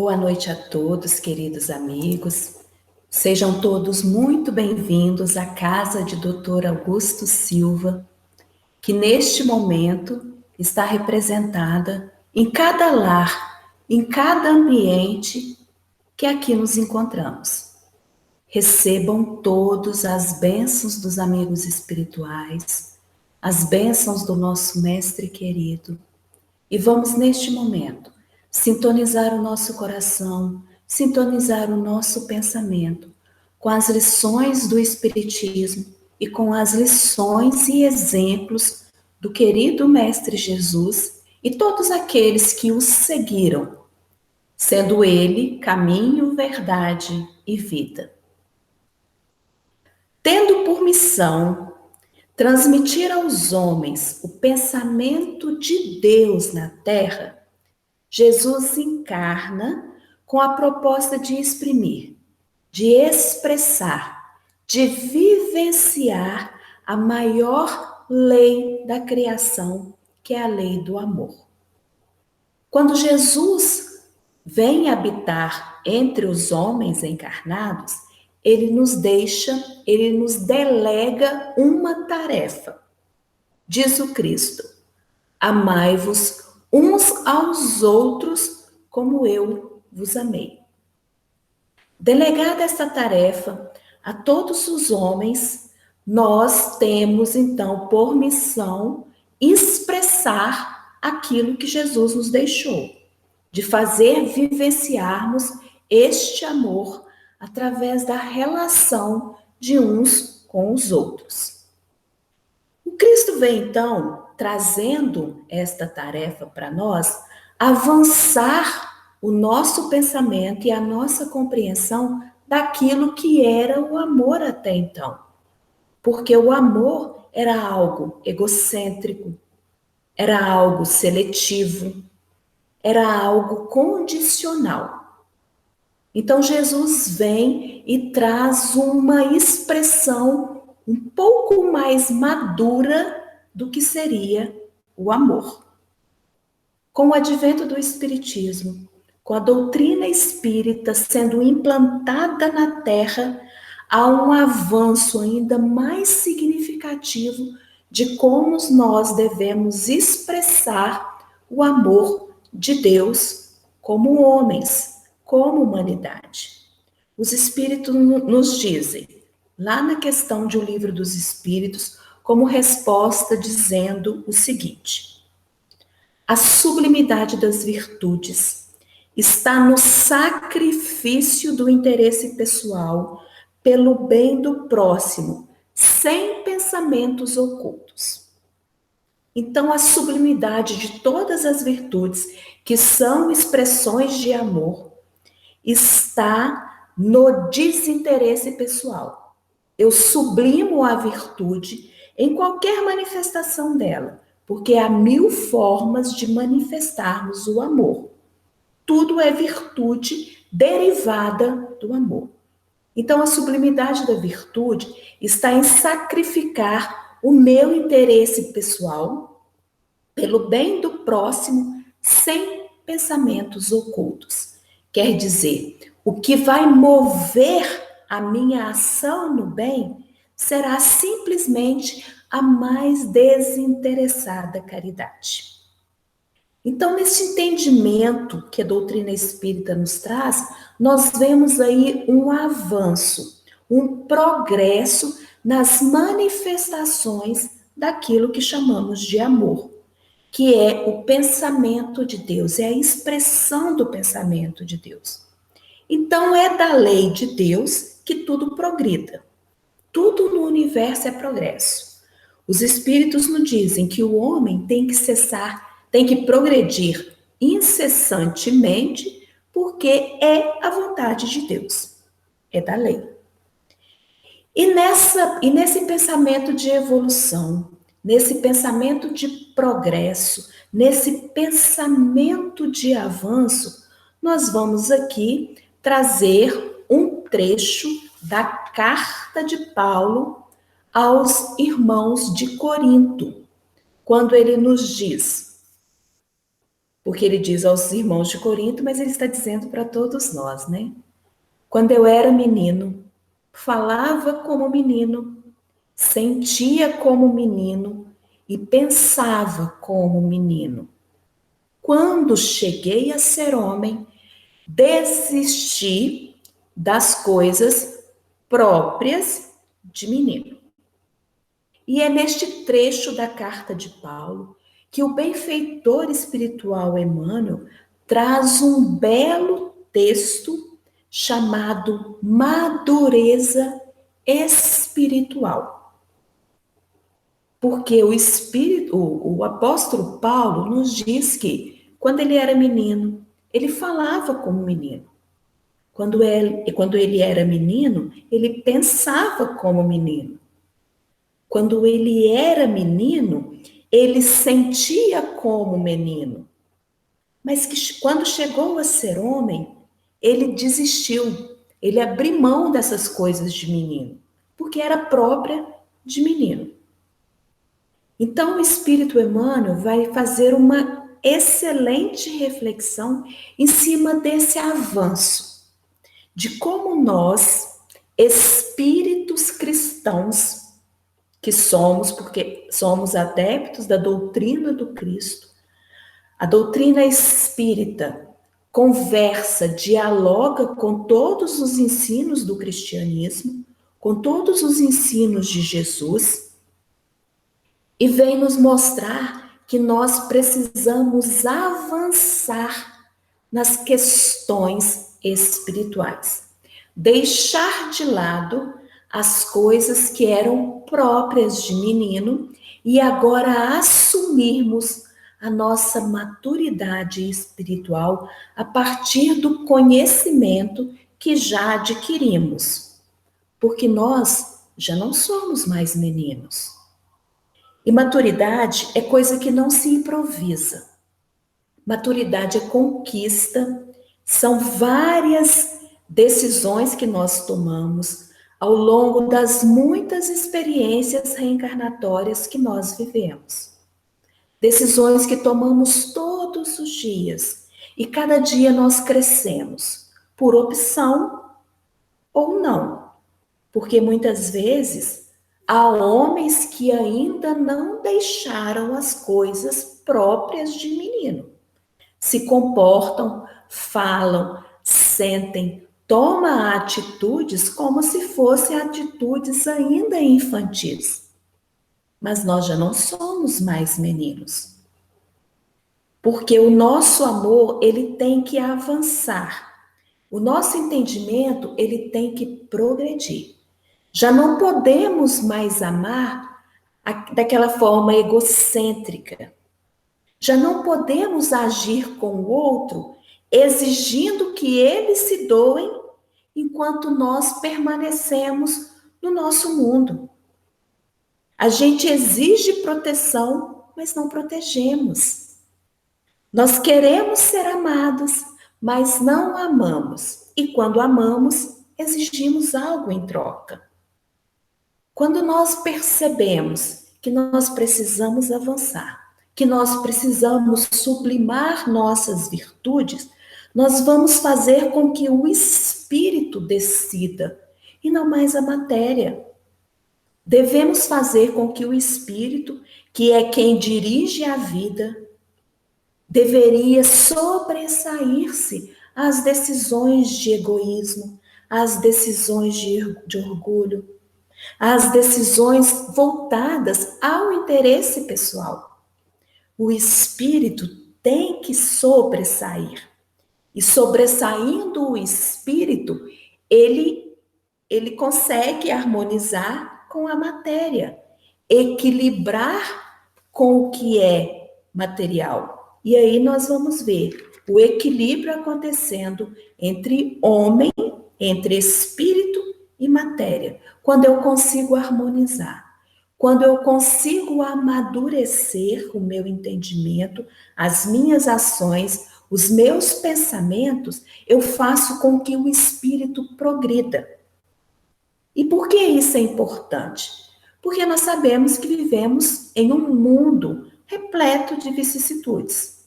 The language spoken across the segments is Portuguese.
Boa noite a todos, queridos amigos. Sejam todos muito bem-vindos à casa de Dr. Augusto Silva, que neste momento está representada em cada lar, em cada ambiente que aqui nos encontramos. Recebam todos as bênçãos dos amigos espirituais, as bênçãos do nosso mestre querido. E vamos, neste momento, sintonizar o nosso coração, sintonizar o nosso pensamento com as lições do Espiritismo e com as lições e exemplos do querido Mestre Jesus e todos aqueles que o seguiram, sendo ele caminho, verdade e vida. Tendo por missão transmitir aos homens o pensamento de Deus na Terra, Jesus encarna com a proposta de exprimir, de expressar, de vivenciar a maior lei da criação, que é a lei do amor. Quando Jesus vem habitar entre os homens encarnados, ele nos delega uma tarefa. Diz o Cristo: amai-vos uns aos outros como eu vos amei. Delegada esta tarefa a todos os homens, nós temos então por missão expressar aquilo que Jesus nos deixou, de fazer vivenciarmos este amor através da relação de uns com os outros. O Cristo vem então trazendo esta tarefa para nós, avançar o nosso pensamento e a nossa compreensão daquilo que era o amor até então. Porque o amor era algo egocêntrico, era algo seletivo, era algo condicional. Então Jesus vem e traz uma expressão um pouco mais madura do que seria o amor. Com o advento do Espiritismo, com a doutrina espírita sendo implantada na Terra, há um avanço ainda mais significativo de como nós devemos expressar o amor de Deus como homens, como humanidade. Os Espíritos nos dizem, lá na questão de O Livro dos Espíritos, como resposta dizendo o seguinte: a sublimidade das virtudes está no sacrifício do interesse pessoal pelo bem do próximo, sem pensamentos ocultos. Então, a sublimidade de todas as virtudes, que são expressões de amor, está no desinteresse pessoal. Eu sublimo a virtude em qualquer manifestação dela, porque há 1000 formas de manifestarmos o amor. Tudo é virtude derivada do amor. Então, a sublimidade da virtude está em sacrificar o meu interesse pessoal pelo bem do próximo, sem pensamentos ocultos. Quer dizer, o que vai mover a minha ação no bem será simplesmente a mais desinteressada caridade. Então, nesse entendimento que a doutrina espírita nos traz, nós vemos aí um avanço, um progresso nas manifestações daquilo que chamamos de amor, que é o pensamento de Deus, é a expressão do pensamento de Deus. Então, é da lei de Deus que tudo progrida. Tudo no universo é progresso. Os espíritos nos dizem que o homem tem que cessar, tem que progredir incessantemente, porque é a vontade de Deus, é da lei. E nesse pensamento de evolução, nesse pensamento de progresso, nesse pensamento de avanço, nós vamos aqui trazer um trecho da carta de Paulo aos irmãos de Corinto, quando ele nos diz: Porque ele diz aos irmãos de Corinto, mas ele está dizendo para todos nós, né? Quando eu era menino, falava como menino, sentia como menino e pensava como menino. Quando cheguei a ser homem, desisti das coisas próprias de menino. E é neste trecho da carta de Paulo que o benfeitor espiritual Emmanuel traz um belo texto chamado madureza espiritual. Porque o apóstolo Paulo nos diz que quando ele era menino, ele falava como menino. Quando ele era menino, ele pensava como menino. Quando ele era menino, ele sentia como menino. Mas que quando chegou a ser homem, ele desistiu. Ele abriu mão dessas coisas de menino, porque era própria de menino. Então, o Espírito Emmanuel vai fazer uma excelente reflexão em cima desse avanço, de como nós, espíritos cristãos, que somos, porque somos adeptos da doutrina do Cristo, a doutrina espírita conversa, dialoga com todos os ensinos do cristianismo, com todos os ensinos de Jesus, e vem nos mostrar que nós precisamos avançar nas questões espirituais. Deixar de lado as coisas que eram próprias de menino e agora assumirmos a nossa maturidade espiritual a partir do conhecimento que já adquirimos. Porque nós já não somos mais meninos. E maturidade é coisa que não se improvisa. Maturidade é conquista, são várias decisões que nós tomamos ao longo das muitas experiências reencarnatórias que nós vivemos. Decisões que tomamos todos os dias e cada dia nós crescemos, por opção ou não, porque muitas vezes há homens que ainda não deixaram as coisas próprias de menino. Se comportam, falam, sentem, tomam atitudes como se fossem atitudes ainda infantis. Mas nós já não somos mais meninos. Porque o nosso amor, ele tem que avançar. O nosso entendimento, ele tem que progredir. Já não podemos mais amar daquela forma egocêntrica. Já não podemos agir com o outro exigindo que eles se doem enquanto nós permanecemos no nosso mundo. A gente exige proteção, mas não protegemos. Nós queremos ser amados, mas não amamos. E quando amamos, exigimos algo em troca. Quando nós percebemos que nós precisamos avançar, que nós precisamos sublimar nossas virtudes, nós vamos fazer com que o espírito decida e não mais a matéria. Devemos fazer com que o espírito, que é quem dirige a vida, deveria sobressair-se às decisões de egoísmo, às decisões de orgulho, às decisões voltadas ao interesse pessoal. O espírito tem que sobressair. E sobressaindo o espírito, ele consegue harmonizar com a matéria, equilibrar com o que é material. E aí nós vamos ver o equilíbrio acontecendo entre homem, entre espírito e matéria. Quando eu consigo harmonizar, quando eu consigo amadurecer o meu entendimento, as minhas ações, os meus pensamentos, eu faço com que o espírito progrida. E por que isso é importante? Porque nós sabemos que vivemos em um mundo repleto de vicissitudes.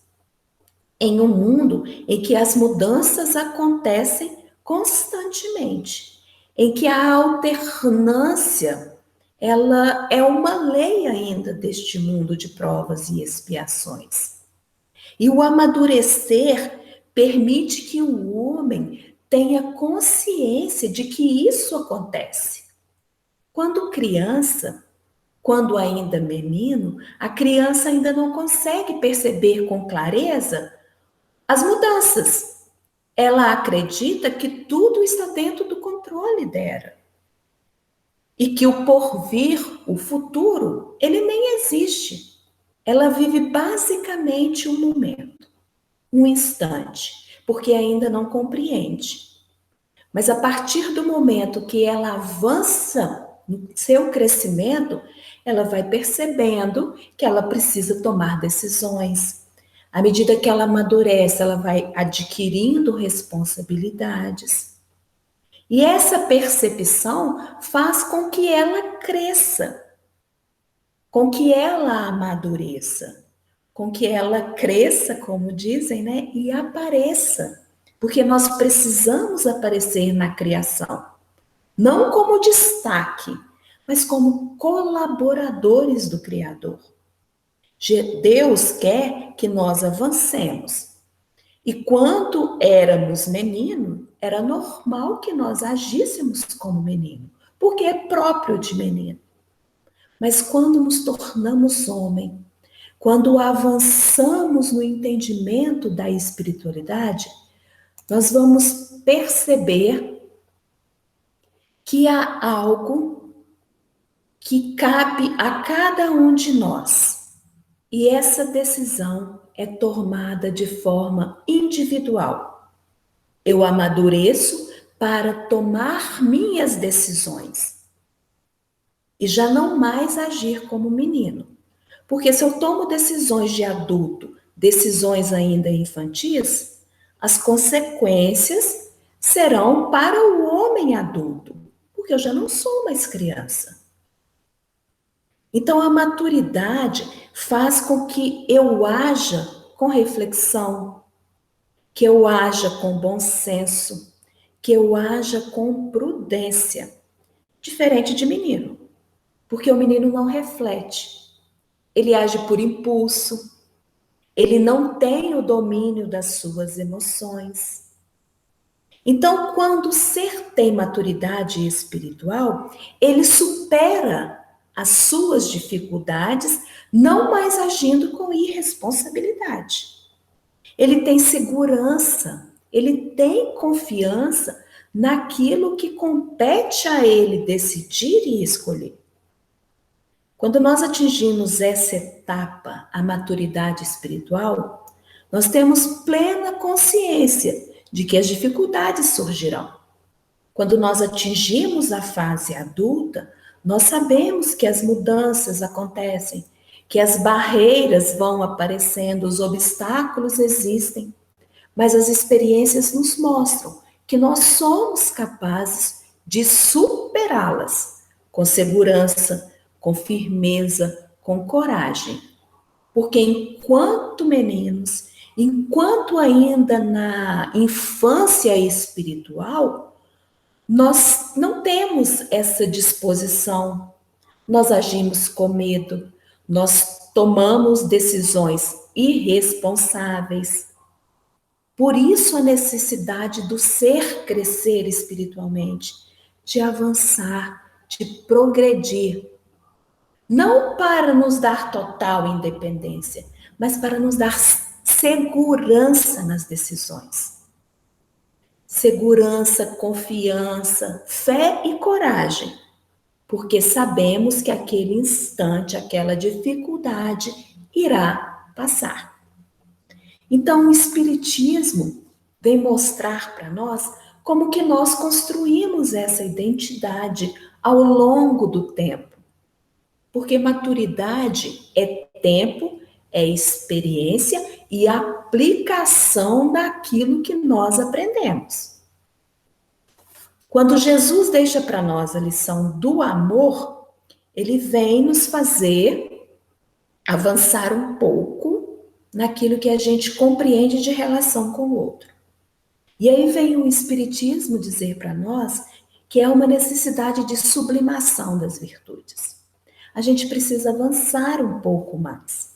em um mundo em que as mudanças acontecem constantemente, em que a alternância ela é uma lei ainda deste mundo de provas e expiações. E o amadurecer permite que o homem tenha consciência de que isso acontece. Quando criança, quando ainda menino, a criança ainda não consegue perceber com clareza as mudanças. Ela acredita que tudo está dentro do controle dela. E que o porvir, o futuro, ele nem existe. Ela vive basicamente um momento, um instante, porque ainda não compreende. Mas a partir do momento que ela avança no seu crescimento, ela vai percebendo que ela precisa tomar decisões. À medida que ela amadurece, ela vai adquirindo responsabilidades. E essa percepção faz com que ela cresça, com que ela amadureça, com que ela cresça, como dizem, né? E apareça. Porque nós precisamos aparecer na criação, não como destaque, mas como colaboradores do Criador. Deus quer que nós avancemos. E quando éramos menino, era normal que nós agíssemos como menino, porque é próprio de menino. Mas quando nos tornamos homem, quando avançamos no entendimento da espiritualidade, nós vamos perceber que há algo que cabe a cada um de nós. E essa decisão é tomada de forma individual. Eu amadureço para tomar minhas decisões e já não mais agir como menino. Porque se eu tomo decisões de adulto, decisões ainda infantis, as consequências serão para o homem adulto, porque eu já não sou mais criança. Então a maturidade faz com que eu haja com reflexão, que eu haja com bom senso, que eu haja com prudência, diferente de menino, porque o menino não reflete, ele age por impulso, ele não tem o domínio das suas emoções. Então, quando o ser tem maturidade espiritual, ele supera as suas dificuldades, não mais agindo com irresponsabilidade. Ele tem segurança, ele tem confiança naquilo que compete a ele decidir e escolher. Quando nós atingimos essa etapa, a maturidade espiritual, nós temos plena consciência de que as dificuldades surgirão. Quando nós atingimos a fase adulta, nós sabemos que as mudanças acontecem, que as barreiras vão aparecendo, os obstáculos existem, mas as experiências nos mostram que nós somos capazes de superá-las com segurança, com firmeza, com coragem. Porque enquanto meninos, enquanto ainda na infância espiritual, nós não temos essa disposição, nós agimos com medo, nós tomamos decisões irresponsáveis. Por isso a necessidade do ser crescer espiritualmente, de avançar, de progredir. Não para nos dar total independência, mas para nos dar segurança nas decisões. Segurança, confiança, fé e coragem, porque sabemos que aquele instante, aquela dificuldade irá passar. Então, o Espiritismo vem mostrar para nós como que nós construímos essa identidade ao longo do tempo. Porque maturidade é tempo, é experiência e aplicação daquilo que nós aprendemos. Quando Jesus deixa para nós a lição do amor, ele vem nos fazer avançar um pouco naquilo que a gente compreende de relação com o outro. E aí vem o Espiritismo dizer para nós que é uma necessidade de sublimação das virtudes. A gente precisa avançar um pouco mais.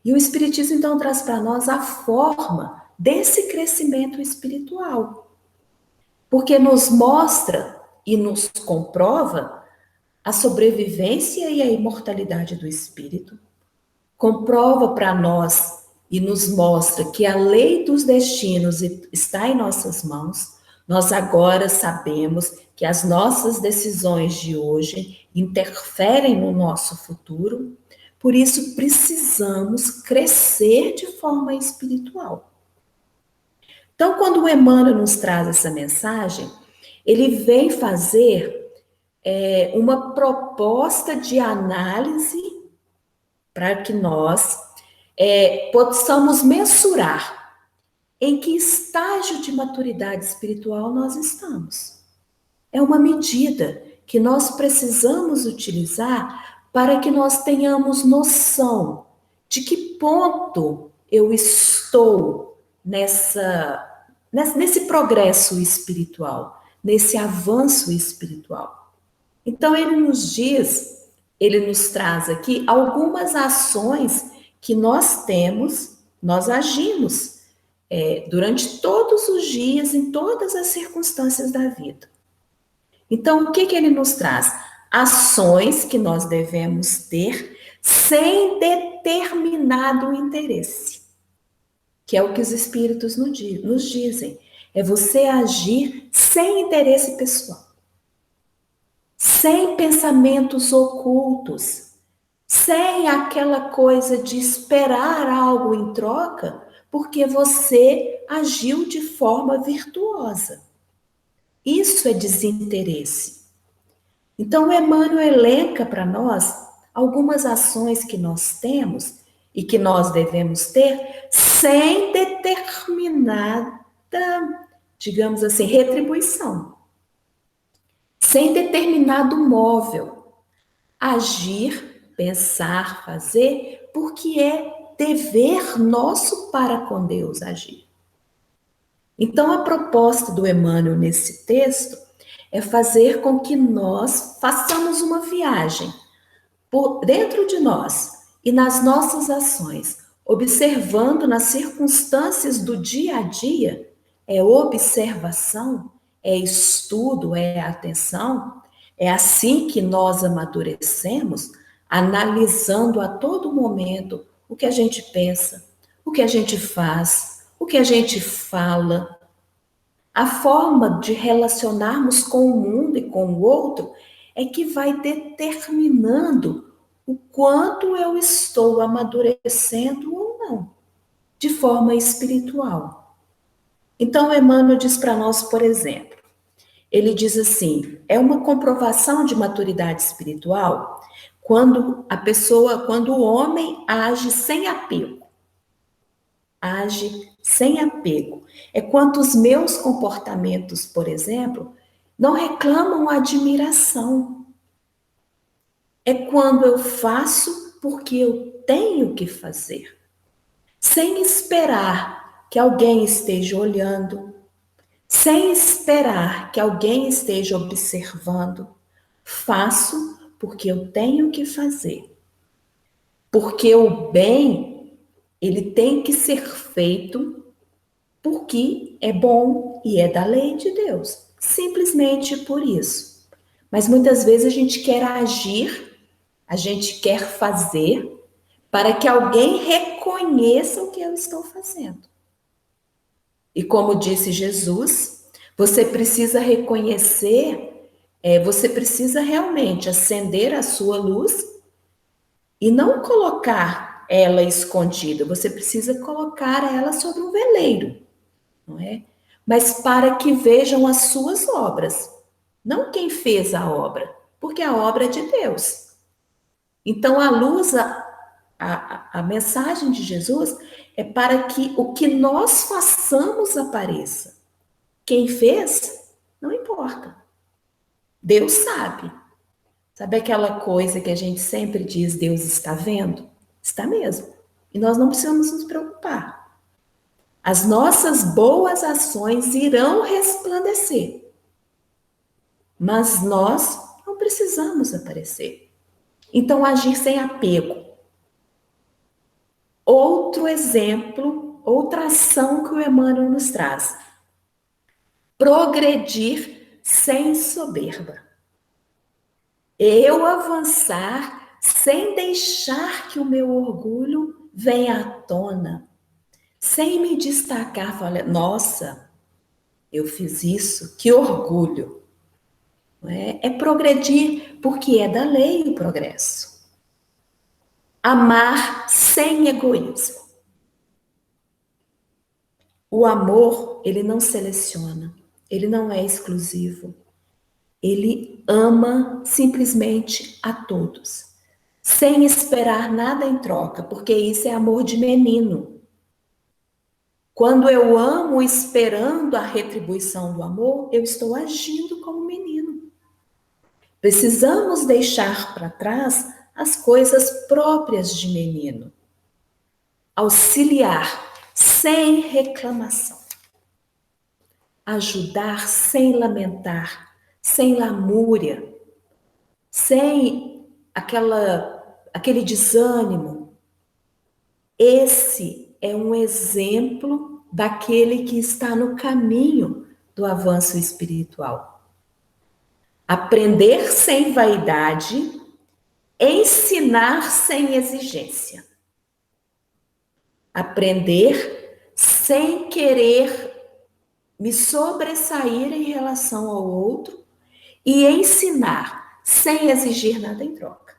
E o Espiritismo, então, traz para nós a forma desse crescimento espiritual. Porque nos mostra e nos comprova a sobrevivência e a imortalidade do espírito, comprova para nós e nos mostra que a lei dos destinos está em nossas mãos. Nós agora sabemos que as nossas decisões de hoje interferem no nosso futuro, por isso precisamos crescer de forma espiritual. Então, quando o Emmanuel nos traz essa mensagem, ele vem fazer uma proposta de análise para que nós possamos mensurar em que estágio de maturidade espiritual nós estamos. É uma medida que nós precisamos utilizar para que nós tenhamos noção de que ponto eu estou nesse progresso espiritual, nesse avanço espiritual. Então ele nos traz aqui algumas ações que nós temos, nós agimos durante todos os dias, em todas as circunstâncias da vida. Então, o que ele nos traz? Ações que nós devemos ter sem determinado interesse, que é o que os espíritos nos dizem. É você agir sem interesse pessoal, sem pensamentos ocultos, sem aquela coisa de esperar algo em troca, porque você agiu de forma virtuosa. Isso é desinteresse. Então, o Emmanuel elenca para nós algumas ações que nós temos e que nós devemos ter sem determinada, digamos assim, retribuição, sem determinado móvel. Agir, pensar, fazer, porque é dever nosso para com Deus agir. Então, a proposta do Emmanuel nesse texto é fazer com que nós façamos uma viagem por dentro de nós e nas nossas ações, observando nas circunstâncias do dia a dia, é observação, é estudo, é atenção. É assim que nós amadurecemos, analisando a todo momento o que a gente pensa, o que a gente faz, o que a gente fala. A forma de relacionarmos com o mundo e com o outro é que vai determinando o quanto eu estou amadurecendo ou não, de forma espiritual. Então, Emmanuel diz para nós, por exemplo, ele diz assim, é uma comprovação de maturidade espiritual quando o homem age sem apego. Age sem apego. É quando os meus comportamentos, por exemplo, não reclamam admiração. É quando eu faço porque eu tenho que fazer, sem esperar que alguém esteja olhando, sem esperar que alguém esteja observando. Faço porque eu tenho que fazer. Porque o bem, ele tem que ser feito porque é bom e é da lei de Deus. Simplesmente por isso. Mas muitas vezes a gente quer agir, a gente quer fazer para que alguém reconheça o que eu estou fazendo. E como disse Jesus, você precisa reconhecer, você precisa realmente acender a sua luz e não colocar ela escondida, você precisa colocar ela sobre um veleiro, não é? Mas para que vejam as suas obras, não quem fez a obra, porque a obra é de Deus. Então a luz, a mensagem de Jesus é para que o que nós façamos apareça. Quem fez, não importa. Deus sabe. Sabe aquela coisa que a gente sempre diz, Deus está vendo? Está mesmo. E nós não precisamos nos preocupar. As nossas boas ações irão resplandecer. Mas nós não precisamos aparecer. Então, agir sem apego. Outro exemplo, outra ação que o Emmanuel nos traz. Progredir sem soberba. Eu avançar sem deixar que o meu orgulho venha à tona, sem me destacar, falar, nossa, eu fiz isso, que orgulho. Não é? É progredir, porque é da lei o progresso. Amar sem egoísmo. O amor, ele não seleciona, ele não é exclusivo. Ele ama simplesmente a todos, sem esperar nada em troca, porque isso é amor de menino. Quando eu amo esperando a retribuição do amor, eu estou agindo como menino. Precisamos deixar para trás as coisas próprias de menino. Auxiliar sem reclamação. Ajudar sem lamentar, sem lamúria, sem aquele desânimo. Esse é um exemplo daquele que está no caminho do avanço espiritual. Aprender sem vaidade, ensinar sem exigência. Aprender sem querer me sobressair em relação ao outro e ensinar sem exigir nada em troca.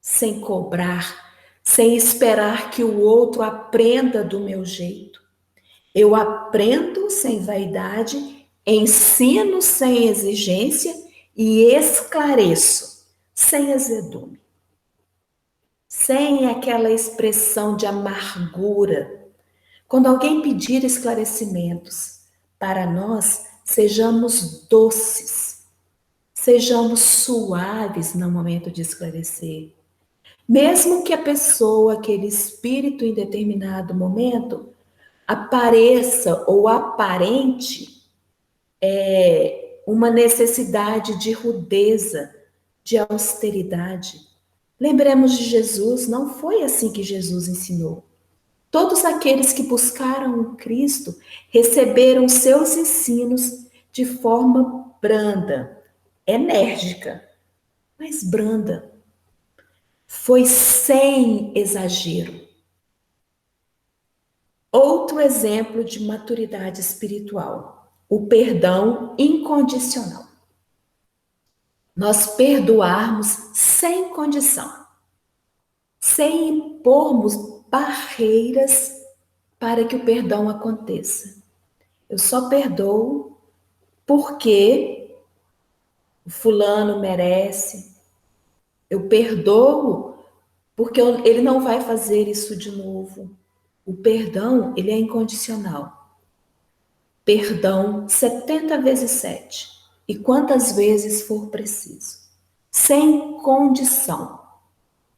Sem cobrar, sem esperar que o outro aprenda do meu jeito. Eu aprendo sem vaidade, ensino sem exigência e esclareço sem azedume. Sem aquela expressão de amargura. Quando alguém pedir esclarecimentos, para nós, sejamos doces, sejamos suaves no momento de esclarecer. Mesmo que a pessoa, aquele espírito em determinado momento, apareça ou aparente uma necessidade de rudeza, de austeridade. Lembremos de Jesus, não foi assim que Jesus ensinou. Todos aqueles que buscaram o Cristo receberam seus ensinos de forma branda, enérgica, mas branda. Foi sem exagero. Outro exemplo de maturidade espiritual, o perdão incondicional. Nós perdoarmos sem condição, sem impormos barreiras para que o perdão aconteça. Eu só perdoo porque o fulano merece. Eu perdoo porque ele não vai fazer isso de novo. O perdão, ele é incondicional. Perdão 70 vezes 7. E quantas vezes for preciso. Sem condição.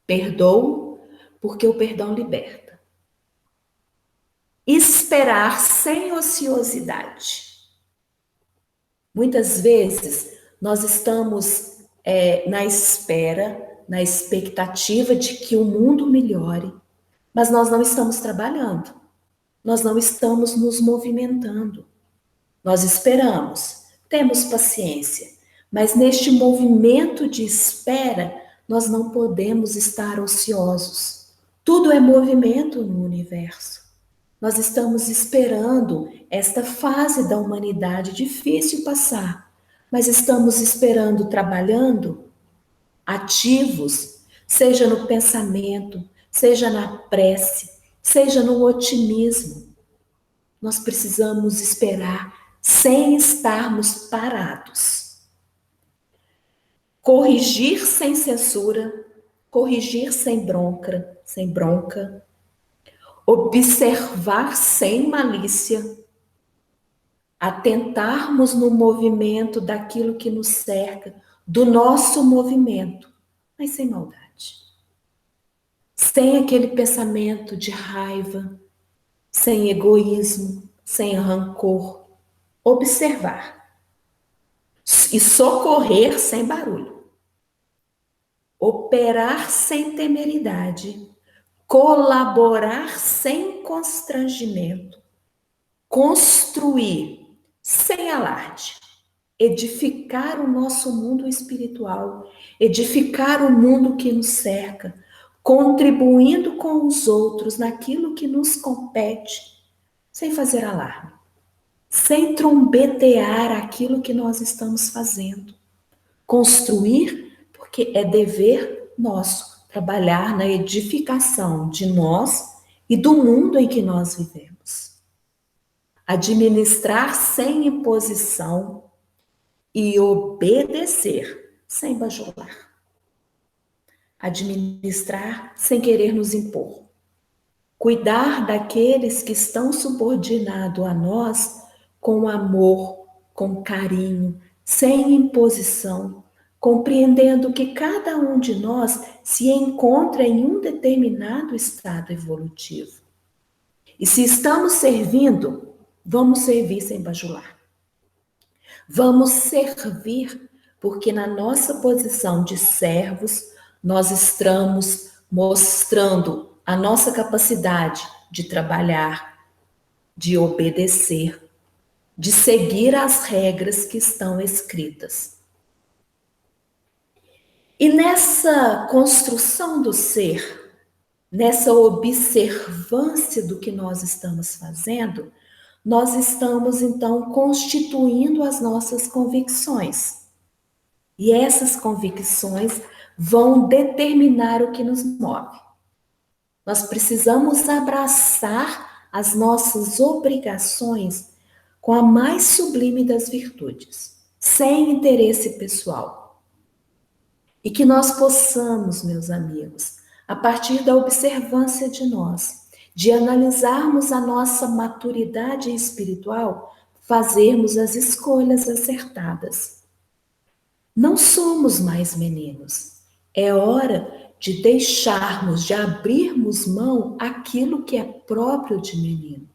Perdoo porque o perdão liberta. Esperar sem ociosidade. Muitas vezes nós estamos na espera, na expectativa de que o mundo melhore, mas nós não estamos trabalhando, nós não estamos nos movimentando. Nós esperamos, temos paciência, mas neste movimento de espera, nós não podemos estar ociosos. Tudo é movimento no universo. Nós estamos esperando esta fase da humanidade difícil passar, mas estamos esperando, trabalhando, ativos, seja no pensamento, seja na prece, seja no otimismo. Nós precisamos esperar sem estarmos parados. Corrigir sem censura, corrigir sem bronca, observar sem malícia, atentarmos no movimento daquilo que nos cerca, do nosso movimento, mas sem maldade. sem aquele pensamento de raiva, sem egoísmo, sem rancor. Observar e socorrer sem barulho. Operar sem temeridade. Colaborar sem constrangimento. Construir sem alarde. Edificar o nosso mundo espiritual, edificar o mundo que nos cerca, contribuindo com os outros naquilo que nos compete, sem fazer alarme, sem trombetear aquilo que nós estamos fazendo. Construir, porque é dever nosso trabalhar na edificação de nós e do mundo em que nós vivemos. Administrar sem imposição e obedecer sem bajular. Administrar sem querer nos impor. Cuidar daqueles que estão subordinados a nós com amor, com carinho, sem imposição, compreendendo que cada um de nós se encontra em um determinado estado evolutivo. E se estamos servindo, vamos servir sem bajular. Vamos servir porque na nossa posição de servos, nós estamos mostrando a nossa capacidade de trabalhar, de obedecer, de seguir as regras que estão escritas. E nessa construção do ser, nessa observância do que nós estamos fazendo, nós estamos então constituindo as nossas convicções. E essas convicções vão determinar o que nos move. Nós precisamos abraçar as nossas obrigações com a mais sublime das virtudes, sem interesse pessoal. E que nós possamos, meus amigos, a partir da observância de nós, de analisarmos a nossa maturidade espiritual, fazermos as escolhas acertadas. Não somos mais meninos. É hora de deixarmos, de abrirmos mão àquilo que é próprio de menino.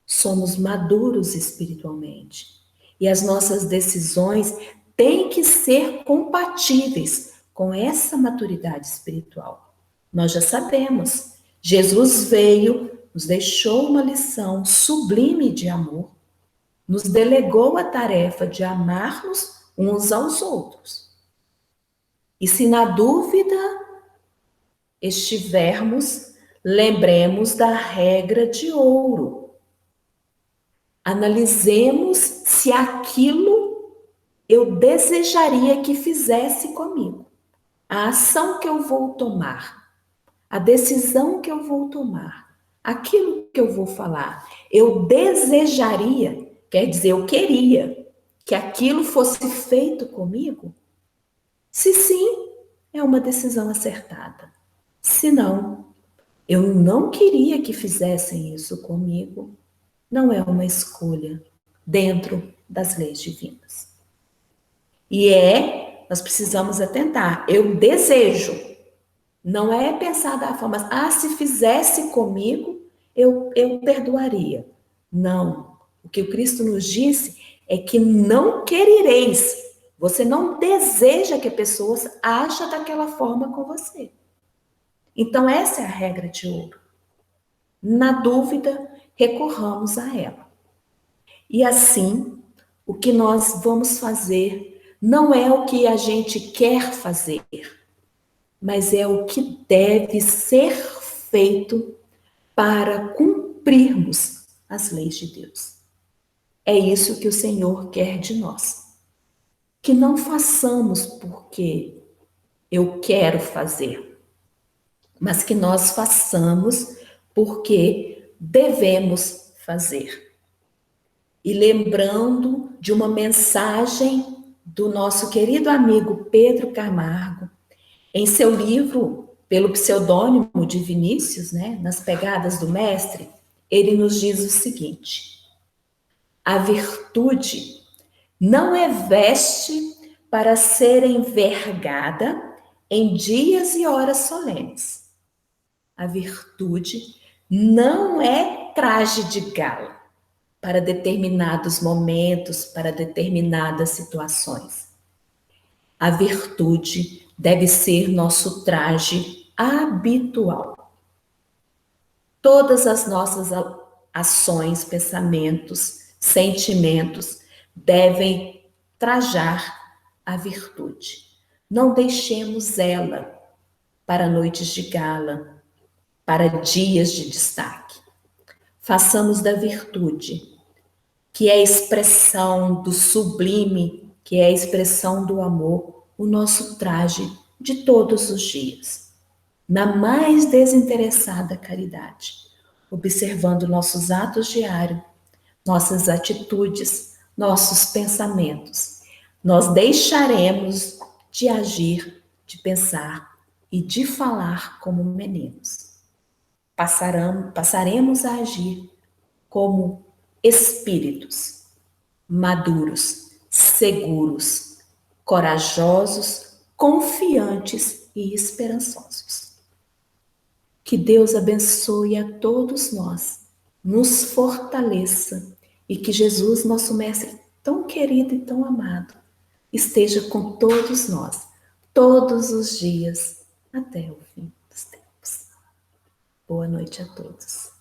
Somos maduros espiritualmente. E as nossas decisões têm que ser compatíveis com essa maturidade espiritual. Nós já sabemos. Jesus veio, nos deixou uma lição sublime de amor, nos delegou a tarefa de amar-nos uns aos outros. E se na dúvida estivermos, lembremos da regra de ouro. Analisemos se aquilo eu desejaria que fizesse comigo. A ação que eu vou tomar, a decisão que eu vou tomar, aquilo que eu vou falar, eu desejaria, quer dizer, eu queria que aquilo fosse feito comigo? Se sim, é uma decisão acertada. Se não, eu não queria que fizessem isso comigo, não é uma escolha dentro das leis divinas. E nós precisamos atentar, eu desejo. Não é pensar da forma, se fizesse comigo, eu perdoaria. Não. O que o Cristo nos disse é que não querereis. Você não deseja que a pessoa haja daquela forma com você. Então, essa é a regra de ouro. Na dúvida, recorramos a ela. E assim, o que nós vamos fazer não é o que a gente quer fazer, mas é o que deve ser feito para cumprirmos as leis de Deus. É isso que o Senhor quer de nós. Que não façamos porque eu quero fazer, mas que nós façamos porque devemos fazer. E lembrando de uma mensagem do nosso querido amigo Pedro Camargo, em seu livro, pelo pseudônimo de Vinícius, Nas Pegadas do Mestre, ele nos diz o seguinte: a virtude não é veste para ser envergada em dias e horas solenes, A virtude não é traje de gala para determinados momentos, para determinadas situações. A virtude deve ser nosso traje habitual. Todas as nossas ações, pensamentos, sentimentos devem trajar a virtude. Não deixemos ela para noites de gala, para dias de destaque. Façamos da virtude, que é a expressão do sublime, que é a expressão do amor, o nosso traje de todos os dias. Na mais desinteressada caridade, observando nossos atos diários, nossas atitudes, nossos pensamentos, nós deixaremos de agir, de pensar e de falar como meninos. Passaremos a agir como espíritos maduros, seguros, corajosos, confiantes e esperançosos. Que Deus abençoe a todos nós, nos fortaleça e que Jesus, nosso Mestre tão querido e tão amado, esteja com todos nós, todos os dias, até o fim dos tempos. Boa noite a todos.